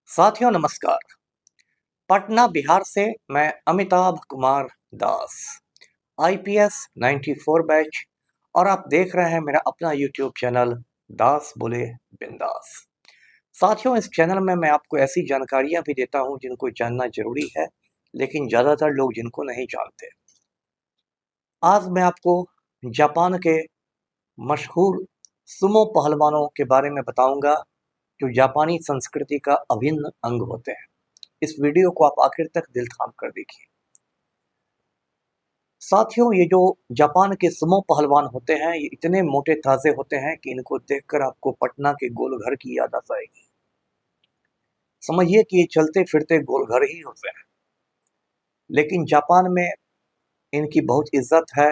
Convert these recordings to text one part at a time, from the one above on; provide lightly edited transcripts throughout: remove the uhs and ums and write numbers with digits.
साथियों नमस्कार। पटना बिहार से मैं अमिताभ कुमार दास, आईपीएस 94 बैच, और आप देख रहे हैं मेरा अपना यूट्यूब चैनल दास बोले बिंदास। साथियों, इस चैनल में मैं आपको ऐसी जानकारियां भी देता हूं जिनको जानना जरूरी है, लेकिन ज़्यादातर लोग जिनको नहीं जानते। आज मैं आपको जापान के मशहूर सुमो पहलवानों के बारे में बताऊंगा जो जापानी संस्कृति का अभिन्न अंग होते हैं। इस वीडियो को आप आखिर तक दिल थाम कर देखिए। साथियों, ये जो जापान के सुमो पहलवान होते हैं ये इतने मोटे ताजे होते हैं कि इनको देखकर आपको पटना के गोलघर की याद आ जाएगी। समझिए कि ये चलते फिरते गोलघर ही होते हैं, लेकिन जापान में इनकी बहुत इज्जत है।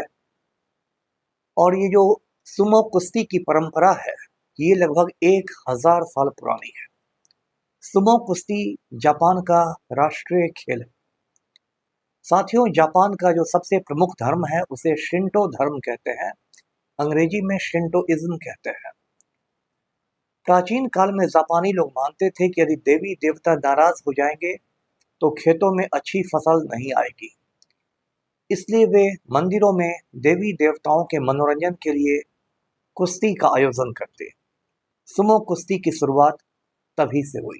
और ये जो सुमो कुश्ती की परंपरा है ये लगभग 1000 साल पुरानी है। सुमो कुश्ती जापान का राष्ट्रीय खेल है। साथियों, जापान का जो सबसे प्रमुख धर्म है उसे शिंटो धर्म कहते हैं, अंग्रेजी में शिंटोइज्म कहते हैं। प्राचीन काल में जापानी लोग मानते थे कि यदि देवी देवता नाराज हो जाएंगे तो खेतों में अच्छी फसल नहीं आएगी। इसलिए वे मंदिरों में देवी देवताओं के मनोरंजन के लिए कुश्ती का आयोजन करते। सुमो कुश्ती की शुरुआत तभी से हुई।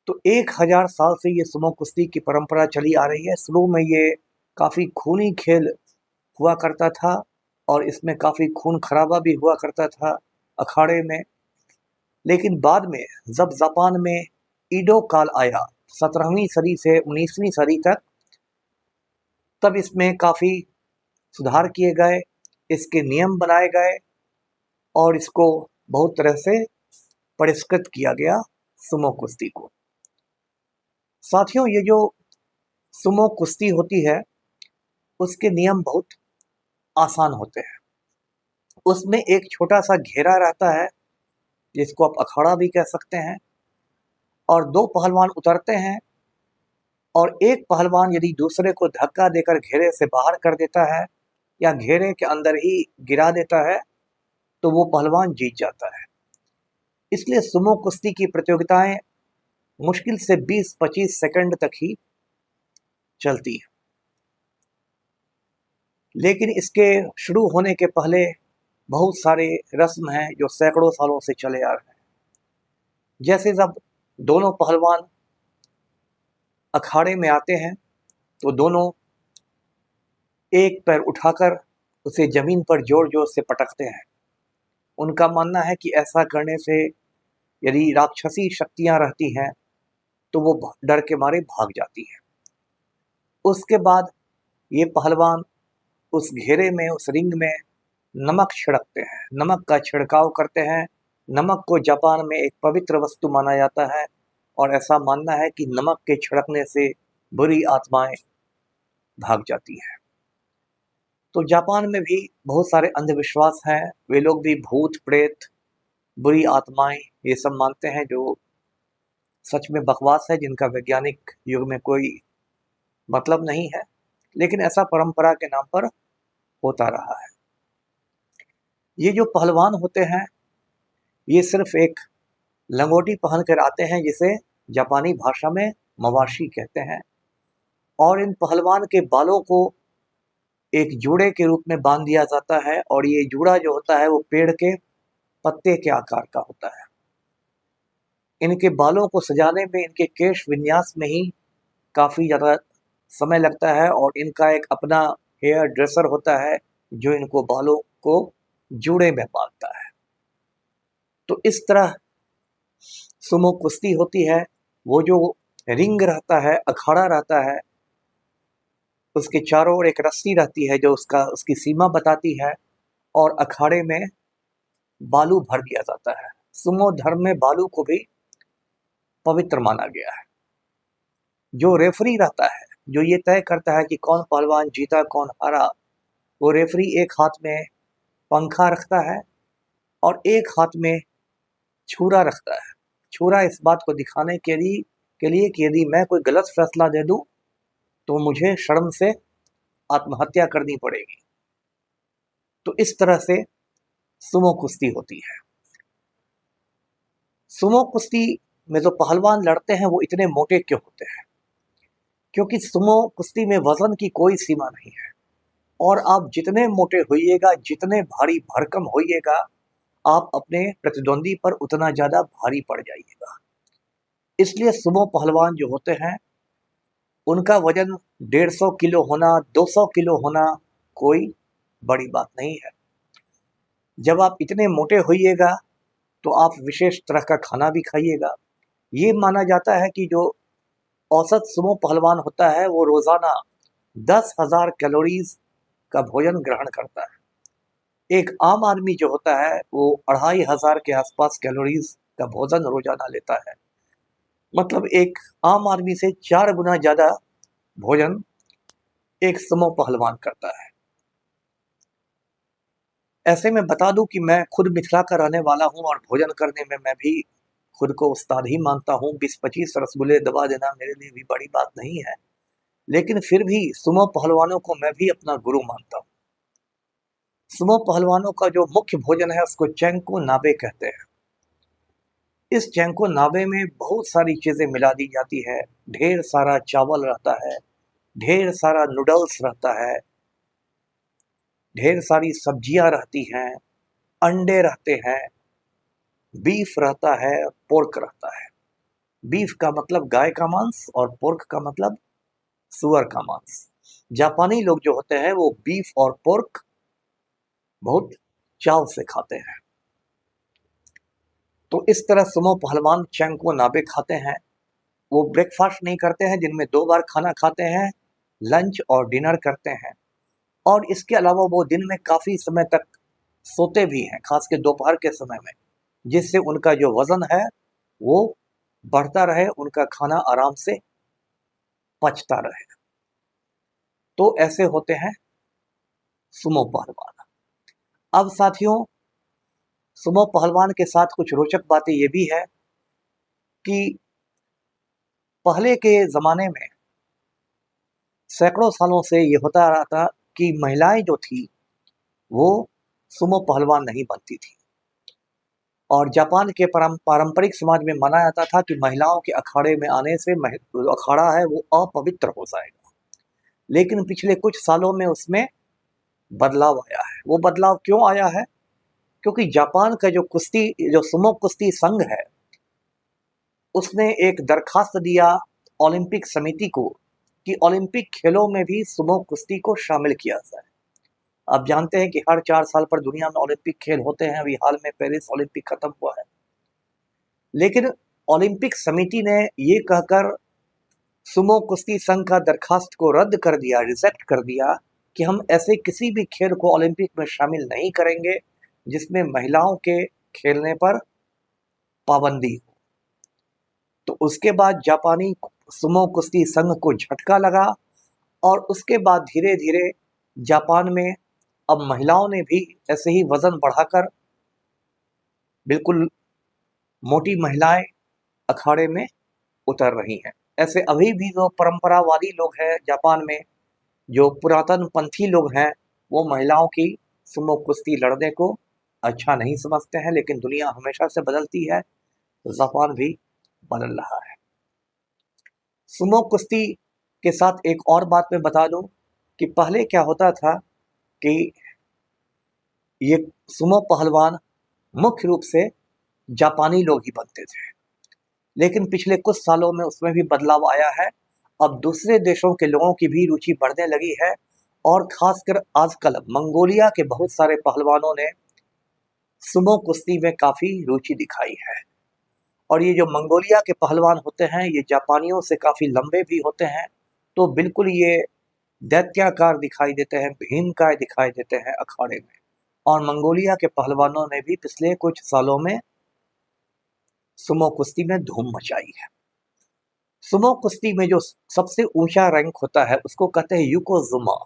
तो 1000 साल से ये सुमो कुश्ती की परंपरा चली आ रही है। शुरू में ये काफी खूनी खेल हुआ करता था और इसमें काफी खून खराबा भी हुआ करता था अखाड़े में। लेकिन बाद में जब जापान में ईडो काल आया 17वीं सदी से 19वीं सदी तक, तब इसमें काफी सुधार किए गए, इसके नियम बनाए गए और इसको बहुत तरह से परिष्कृत किया गया सुमो कुश्ती को। साथियों, ये जो सुमो कुश्ती होती है उसके नियम बहुत आसान होते हैं। उसमें एक छोटा सा घेरा रहता है जिसको आप अखाड़ा भी कह सकते हैं, और दो पहलवान उतरते हैं और एक पहलवान यदि दूसरे को धक्का देकर घेरे से बाहर कर देता है या घेरे के अंदर ही गिरा देता है तो वो पहलवान जीत जाता है। इसलिए सुमो कुश्ती की प्रतियोगिताएं मुश्किल से 20-25 सेकंड तक ही चलती है। लेकिन इसके शुरू होने के पहले बहुत सारे रस्म हैं जो सैकड़ों सालों से चले आ रहे हैं। जैसे जब दोनों पहलवान अखाड़े में आते हैं तो दोनों एक पैर उठाकर उसे जमीन पर जोर जोर से पटकते हैं। उनका मानना है कि ऐसा करने से यदि राक्षसी शक्तियां रहती हैं तो वो डर के मारे भाग जाती हैं। उसके बाद ये पहलवान उस घेरे में, उस रिंग में नमक छिड़कते हैं, नमक का छिड़काव करते हैं। नमक को जापान में एक पवित्र वस्तु माना जाता है और ऐसा मानना है कि नमक के छिड़कने से बुरी आत्माएं भाग जाती हैं। तो जापान में भी बहुत सारे अंधविश्वास हैं। वे लोग भी भूत प्रेत, बुरी आत्माएं ये सब मानते हैं, जो सच में बकवास है, जिनका वैज्ञानिक युग में कोई मतलब नहीं है, लेकिन ऐसा परंपरा के नाम पर होता रहा है। ये जो पहलवान होते हैं ये सिर्फ एक लंगोटी पहन कर आते हैं जिसे जापानी भाषा में मवाशी कहते हैं, और इन पहलवान के बालों को एक जूड़े के रूप में बांध दिया जाता है और ये जूड़ा जो होता है वो पेड़ के पत्ते के आकार का होता है। इनके बालों को सजाने में, इनके केश विन्यास में ही काफ़ी ज़्यादा समय लगता है और इनका एक अपना हेयर ड्रेसर होता है जो इनको बालों को जूड़े में बांधता है। तो इस तरह सुमो कुश्ती होती है। वो जो रिंग रहता है, अखाड़ा रहता है, उसके चारों ओर एक रस्सी रहती है जो उसकी सीमा बताती है, और अखाड़े में बालू भर दिया जाता है। सुमो धर्म में बालू को भी पवित्र माना गया है। जो रेफरी रहता है, जो ये तय करता है कि कौन पहलवान जीता कौन हारा, वो रेफरी एक हाथ में पंखा रखता है और एक हाथ में छुरा रखता है। छुरा इस बात को दिखाने के लिए कि यदि मैं कोई गलत फैसला दे दूं तो मुझे शर्म से आत्महत्या करनी पड़ेगी। तो इस तरह से सुमो कुश्ती होती है। सुमो कुश्ती में जो पहलवान लड़ते हैं वो इतने मोटे क्यों होते हैं? क्योंकि सुमो कुश्ती में वजन की कोई सीमा नहीं है, और आप जितने मोटे होइएगा, जितने भारी भरकम होइएगा, आप अपने प्रतिद्वंदी पर उतना ज़्यादा भारी पड़ जाइएगा। इसलिए सुमो पहलवान जो होते हैं उनका वजन 150 किलो होना, 200 किलो होना कोई बड़ी बात नहीं है। जब आप इतने मोटे होइएगा तो आप विशेष तरह का खाना भी खाइएगा। ये माना जाता है कि जो औसत सुमो पहलवान होता है वो रोज़ाना 10,000 कैलोरीज का भोजन ग्रहण करता है। एक आम आदमी जो होता है वो 2,500 के आसपास कैलोरीज का भोजन रोजाना लेता है। मतलब एक आम आदमी से 4 गुना ज़्यादा भोजन एक सुमो पहलवान करता है। ऐसे में बता दूं कि मैं खुद मिथिला का रहने वाला हूं और भोजन करने में मैं भी खुद को उस्ताद ही मानता हूं। 20-25 रसगुल्ले दबा देना मेरे लिए भी बड़ी बात नहीं है, लेकिन फिर भी सुमो पहलवानों को मैं भी अपना गुरु मानता हूं। सुमो पहलवानों का जो मुख्य भोजन है उसको चेंको नाबे कहते हैं। इस चेंको नाबे में बहुत सारी चीज़ें मिला दी जाती है। ढेर सारा चावल रहता है, ढेर सारा नूडल्स रहता है, ढेर सारी सब्जियां रहती हैं, अंडे रहते हैं, बीफ रहता है, पोर्क रहता है। बीफ का मतलब गाय का मांस और पोर्क का मतलब सुअर का मांस। जापानी लोग जो होते हैं वो बीफ और पोर्क बहुत चाव से खाते हैं। तो इस तरह सुमो पहलवान चेंको नाबे खाते हैं। वो ब्रेकफास्ट नहीं करते हैं, दिन में 2 बार खाना खाते हैं, लंच और डिनर करते हैं, और इसके अलावा वो दिन में काफ़ी समय तक सोते भी हैं, खास के दोपहर के समय में, जिससे उनका जो वज़न है वो बढ़ता रहे, उनका खाना आराम से पचता रहे। तो ऐसे होते हैं सुमो पहलवान। अब साथियों, सुमो पहलवान के साथ कुछ रोचक बातें ये भी है कि पहले के ज़माने में सैकड़ों सालों से ये होता रहा था कि महिलाएं जो थी वो सुमो पहलवान नहीं बनती थी, और जापान के पारंपरिक समाज में माना जाता था कि महिलाओं के अखाड़े में आने से अखाड़ा है वो अपवित्र हो जाएगा। लेकिन पिछले कुछ सालों में उसमें बदलाव आया है। वो बदलाव क्यों आया है? क्योंकि जापान का जो सुमो कुश्ती संघ है उसने एक दरखास्त दिया ओलंपिक समिति को कि ओलंपिक खेलों में भी सुमो कुश्ती को शामिल किया जाए। आप जानते हैं कि हर 4 साल पर दुनिया में ओलंपिक खेल होते हैं। अभी हाल में पेरिस ओलंपिक खत्म हुआ है, लेकिन ओलंपिक समिति ने ये कहकर सुमो कुश्ती संघ का दरखास्त को रद्द कर दिया, रिजेक्ट कर दिया कि हम ऐसे किसी भी खेल को ओलंपिक में शामिल नहीं करेंगे जिसमें महिलाओं के खेलने पर पाबंदी हो। तो उसके बाद जापानी सुमो कुश्ती संघ को झटका लगा, और उसके बाद धीरे धीरे जापान में अब महिलाओं ने भी ऐसे ही वजन बढ़ाकर बिल्कुल मोटी महिलाएं अखाड़े में उतर रही हैं। ऐसे अभी भी जो परंपरावादी लोग हैं जापान में, जो पुरातन पंथी लोग हैं, वो महिलाओं की सुमो कुश्ती लड़ने को अच्छा नहीं समझते हैं। लेकिन दुनिया हमेशा से बदलती है, तो जापान भी बदल रहा है। सुमो कुश्ती के साथ एक और बात मैं बता दूं कि पहले क्या होता था कि ये सुमो पहलवान मुख्य रूप से जापानी लोग ही बनते थे, लेकिन पिछले कुछ सालों में उसमें भी बदलाव आया है। अब दूसरे देशों के लोगों की भी रुचि बढ़ने लगी है, और खासकर आजकल मंगोलिया के बहुत सारे पहलवानों ने सुमो कुश्ती में काफ़ी रुचि दिखाई है। और ये जो मंगोलिया के पहलवान होते हैं ये जापानियों से काफ़ी लंबे भी होते हैं, तो बिल्कुल ये दैत्याकार दिखाई देते हैं, भीमकाय दिखाई देते हैं अखाड़े में। और मंगोलिया के पहलवानों ने भी पिछले कुछ सालों में सुमो कुश्ती में धूम मचाई है। सुमो कुश्ती में जो सबसे ऊंचा रैंक होता है उसको कहते हैं युकोजुमा।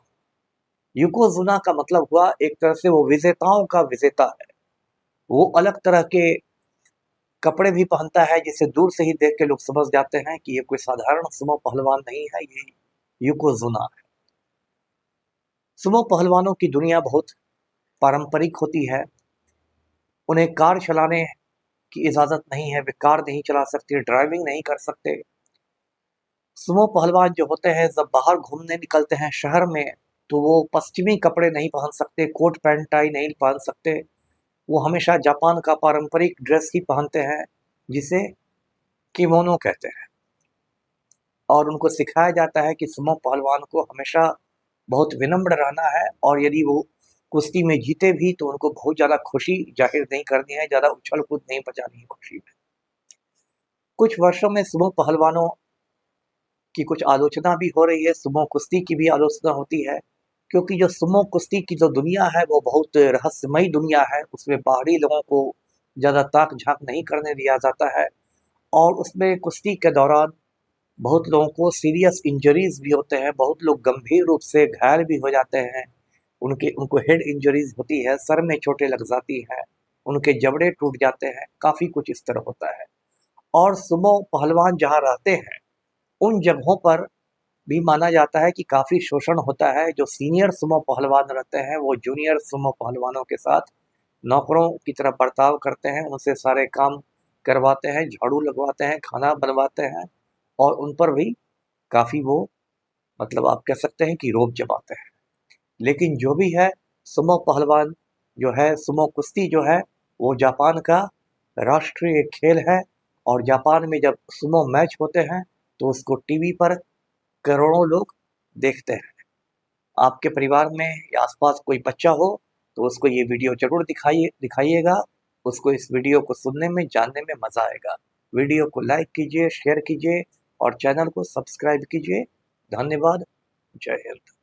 युकोजुना का मतलब हुआ एक तरह से वो विजेताओं का विजेता है। वो अलग तरह के कपड़े भी पहनता है, जिसे दूर से ही देख के लोग समझ जाते हैं कि ये कोई साधारण सुमो पहलवान नहीं है, ये युकोजुना है। सुमो पहलवानों की दुनिया बहुत पारंपरिक होती है। उन्हें कार चलाने की इजाज़त नहीं है, वे कार नहीं चला सकते, ड्राइविंग नहीं कर सकते। सुमो पहलवान जो होते हैं जब बाहर घूमने निकलते हैं शहर में, तो वो पश्चिमी कपड़े नहीं पहन सकते, कोट पैंट टाई नहीं पहन सकते। वो हमेशा जापान का पारंपरिक ड्रेस ही पहनते हैं, जिसे किमोनो कहते हैं। और उनको सिखाया जाता है कि सुमो पहलवान को हमेशा बहुत विनम्र रहना है, और यदि वो कुश्ती में जीते भी तो उनको बहुत ज़्यादा खुशी जाहिर नहीं करनी है, ज़्यादा उछल कूद नहीं मचानी है खुशी में। कुछ वर्षों में सुमो पहलवानों की कुछ आलोचना भी हो रही है, सुमो कुश्ती की भी आलोचना होती है, क्योंकि जो सुमो कुश्ती की जो दुनिया है वो बहुत रहस्यमयी दुनिया है। उसमें बाहरी लोगों को ज़्यादा ताक झांक नहीं करने दिया जाता है, और उसमें कुश्ती के दौरान बहुत लोगों को सीरियस इंजरीज भी होते हैं, बहुत लोग गंभीर रूप से घायल भी हो जाते हैं। उनको हेड इंजरीज होती है, सर में चोटें लग जाती हैं, उनके जबड़े टूट जाते हैं, काफ़ी कुछ इस तरह होता है। और सुमो पहलवान जहाँ रहते हैं उन जगहों पर भी माना जाता है कि काफ़ी शोषण होता है। जो सीनियर सुमो पहलवान रहते हैं वो जूनियर सुमो पहलवानों के साथ नौकरों की तरह बर्ताव करते हैं, उनसे सारे काम करवाते हैं, झाड़ू लगवाते हैं, खाना बनवाते हैं, और उन पर भी काफ़ी वो मतलब आप कह सकते हैं कि रोब जमाते हैं। लेकिन जो भी है, सुमो पहलवान जो है, सुमो कुश्ती जो है, वो जापान का राष्ट्रीय खेल है। और जापान में जब सुमो मैच होते हैं तो उसको टीवी पर करोड़ों लोग देखते हैं। आपके परिवार में या आसपास कोई बच्चा हो तो उसको ये वीडियो जरूर दिखाइएगा। उसको इस वीडियो को सुनने में, जानने में मज़ा आएगा। वीडियो को लाइक कीजिए, शेयर कीजिए और चैनल को सब्सक्राइब कीजिए। धन्यवाद। जय हिंद।